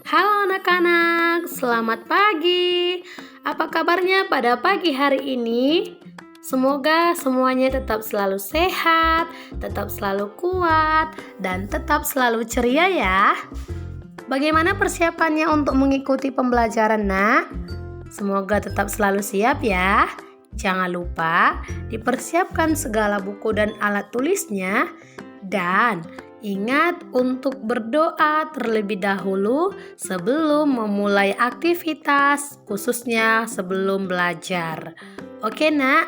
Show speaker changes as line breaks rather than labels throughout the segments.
Halo anak-anak, selamat pagi. Apa kabarnya pada pagi hari ini? Semoga semuanya tetap selalu sehat, tetap selalu kuat, dan tetap selalu ceria ya. Bagaimana persiapannya untuk mengikuti pembelajaran, Nak? Semoga tetap selalu siap ya. Jangan lupa dipersiapkan segala buku dan alat tulisnya, dan ingat untuk berdoa terlebih dahulu sebelum memulai aktivitas, khususnya sebelum belajar. Oke, Nak?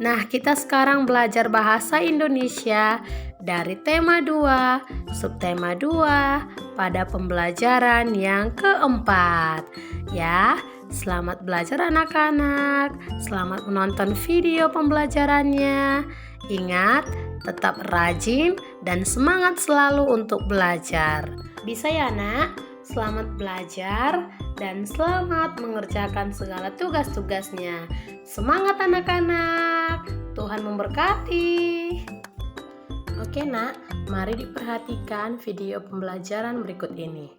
Nah, kita sekarang belajar bahasa Indonesia dari tema 2, subtema 2 pada pembelajaran yang keempat. Ya, selamat belajar anak-anak. Selamat menonton video pembelajarannya. Ingat, tetap rajin dan semangat selalu untuk belajar. Bisa ya, Nak? Selamat belajar dan selamat mengerjakan segala tugas-tugasnya. Semangat anak-anak. Tuhan memberkati. Oke, Nak, mari diperhatikan video pembelajaran berikut ini.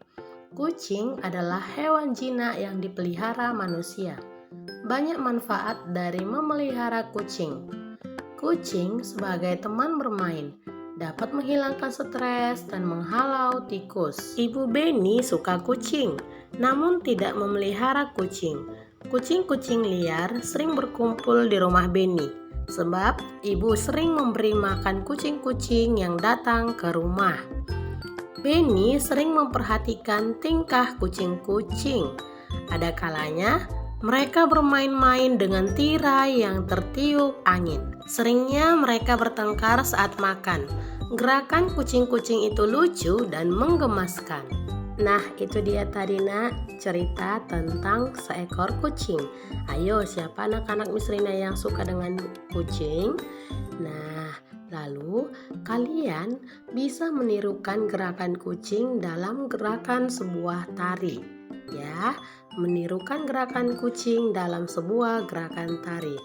Kucing adalah hewan jinak yang dipelihara manusia. Banyak manfaat dari memelihara kucing. Kucing sebagai teman bermain dapat menghilangkan stres dan menghalau tikus. Ibu Benny suka kucing, namun tidak memelihara kucing. Kucing-kucing liar sering berkumpul di rumah Benny, sebab ibu sering memberi makan kucing-kucing yang datang ke rumah. Benny sering memperhatikan tingkah kucing-kucing. Ada kalanya mereka bermain-main dengan tirai yang tertiup angin. Seringnya mereka bertengkar saat makan. Gerakan kucing-kucing itu lucu dan menggemaskan. Nah, itu dia tadi, Nak, cerita tentang seekor kucing. Ayo, siapa anak-anak Miss Rina yang suka dengan kucing? Nah, lalu kalian bisa menirukan gerakan kucing dalam gerakan sebuah tari. Ya, menirukan gerakan kucing dalam sebuah gerakan tari.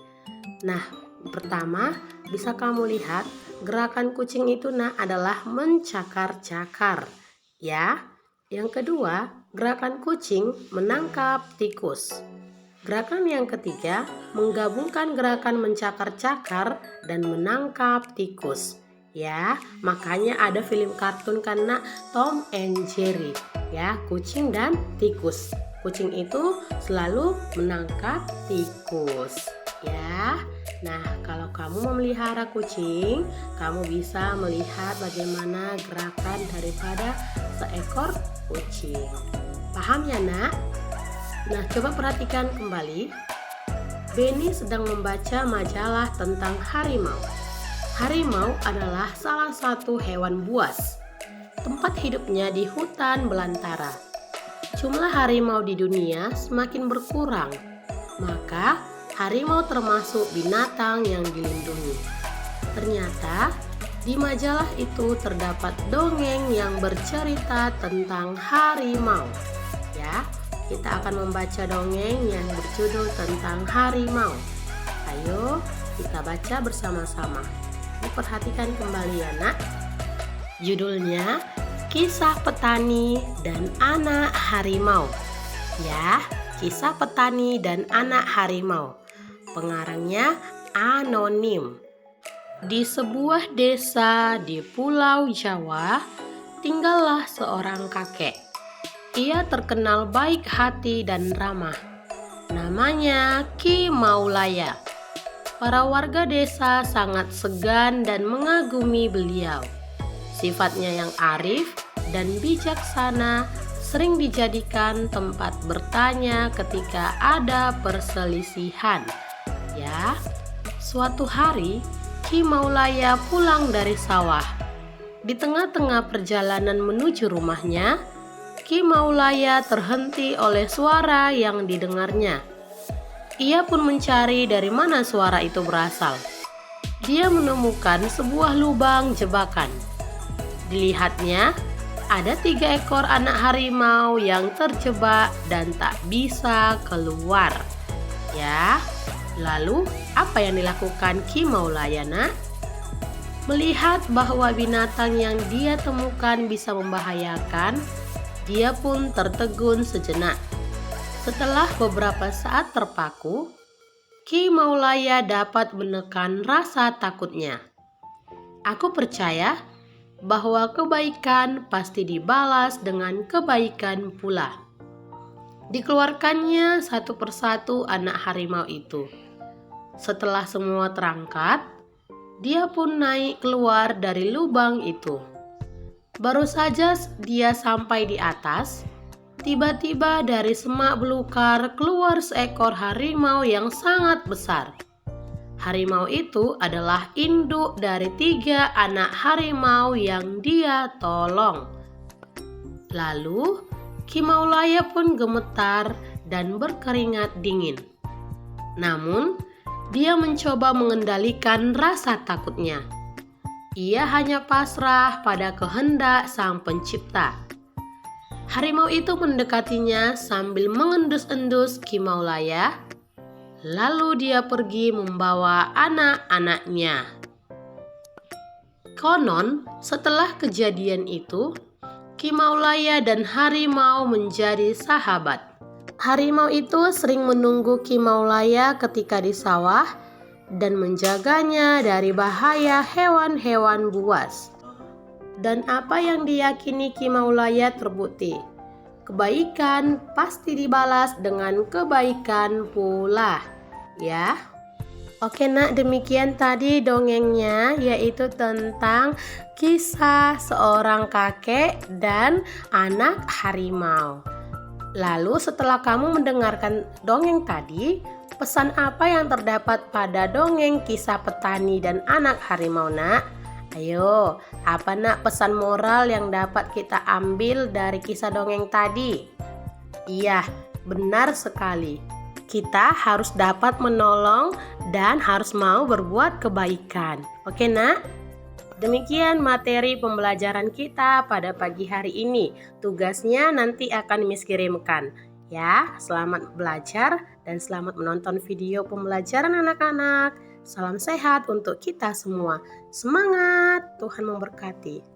Nah, pertama bisa kamu lihat gerakan kucing itu, Nak, adalah mencakar-cakar. Ya. Yang kedua, gerakan kucing menangkap tikus. Gerakan yang ketiga, menggabungkan gerakan mencakar-cakar dan menangkap tikus. Ya, makanya ada film kartun kan, Nak, Tom and Jerry. Ya, kucing dan tikus. Kucing itu selalu menangkap tikus. Ya. Nah, kalau kamu memelihara kucing, kamu bisa melihat bagaimana gerakan daripada seekor kucing. Paham ya, Nak? Nah, coba perhatikan kembali. Benny sedang membaca majalah tentang harimau. Harimau adalah salah satu hewan buas. Tempat hidupnya di hutan belantara. Jumlah harimau di dunia semakin berkurang, maka harimau termasuk binatang yang dilindungi. Ternyata di majalah itu terdapat dongeng yang bercerita tentang harimau. Ya, kita akan membaca dongeng yang berjudul tentang harimau. Ayo kita baca bersama-sama. Diperhatikan kembali ya, Nak. Judulnya Kisah Petani dan Anak Harimau. Ya, Kisah Petani dan Anak Harimau. Pengarangnya anonim. Di sebuah desa di Pulau Jawa, tinggallah seorang kakek. Ia terkenal baik hati dan ramah. Namanya Ki Maulaya. Para warga desa sangat segan dan mengagumi beliau. Sifatnya yang arif dan bijaksana sering dijadikan tempat bertanya ketika ada perselisihan. Ya, suatu hari Ki Maulaya pulang dari sawah. Di tengah-tengah perjalanan menuju rumahnya, Ki Maulaya terhenti oleh suara yang didengarnya. Ia pun mencari dari mana suara itu berasal. Dia menemukan sebuah lubang jebakan. Dilihatnya, ada 3 ekor anak harimau yang terjebak dan tak bisa keluar. Ya, lalu apa yang dilakukan Ki Maulaya, Nak? Melihat bahwa binatang yang dia temukan bisa membahayakan, Dia pun tertegun sejenak. Setelah beberapa saat terpaku, Ki Maulaya dapat menekan rasa takutnya. Aku percaya bahwa kebaikan pasti dibalas dengan kebaikan pula. Dikeluarkannya satu persatu anak harimau itu. Setelah semua terangkat, dia pun naik keluar dari lubang itu. Baru saja dia sampai di atas, tiba-tiba dari semak belukar keluar seekor harimau yang sangat besar. Harimau itu adalah induk dari 3 anak harimau yang dia tolong. Lalu Ki Maulaya pun gemetar dan berkeringat dingin. Namun, dia mencoba mengendalikan rasa takutnya. Ia hanya pasrah pada kehendak Sang Pencipta. Harimau itu mendekatinya sambil mengendus-endus Ki Maulaya. Lalu dia pergi membawa anak-anaknya. Konon, setelah kejadian itu, Ki Maulaya dan harimau menjadi sahabat. Harimau itu sering menunggu Ki Maulaya ketika di sawah dan menjaganya dari bahaya hewan-hewan buas. Dan apa yang diyakini Ki Maulaya terbukti. Kebaikan pasti dibalas dengan kebaikan pula. Ya. Oke nak, demikian tadi dongengnya, yaitu tentang kisah seorang kakek dan anak harimau. Lalu setelah kamu mendengarkan dongeng tadi, pesan apa yang terdapat pada dongeng kisah petani dan anak harimau nak? Ayo, apa nak pesan moral yang dapat kita ambil dari kisah dongeng tadi? Iya, benar sekali. Kita harus dapat menolong dan harus mau berbuat kebaikan. Oke nak? Demikian materi pembelajaran kita pada pagi hari ini. Tugasnya nanti akan Miss kirimkan. Ya, selamat belajar dan selamat menonton video pembelajaran anak-anak. Salam sehat untuk kita semua. Semangat, Tuhan memberkati.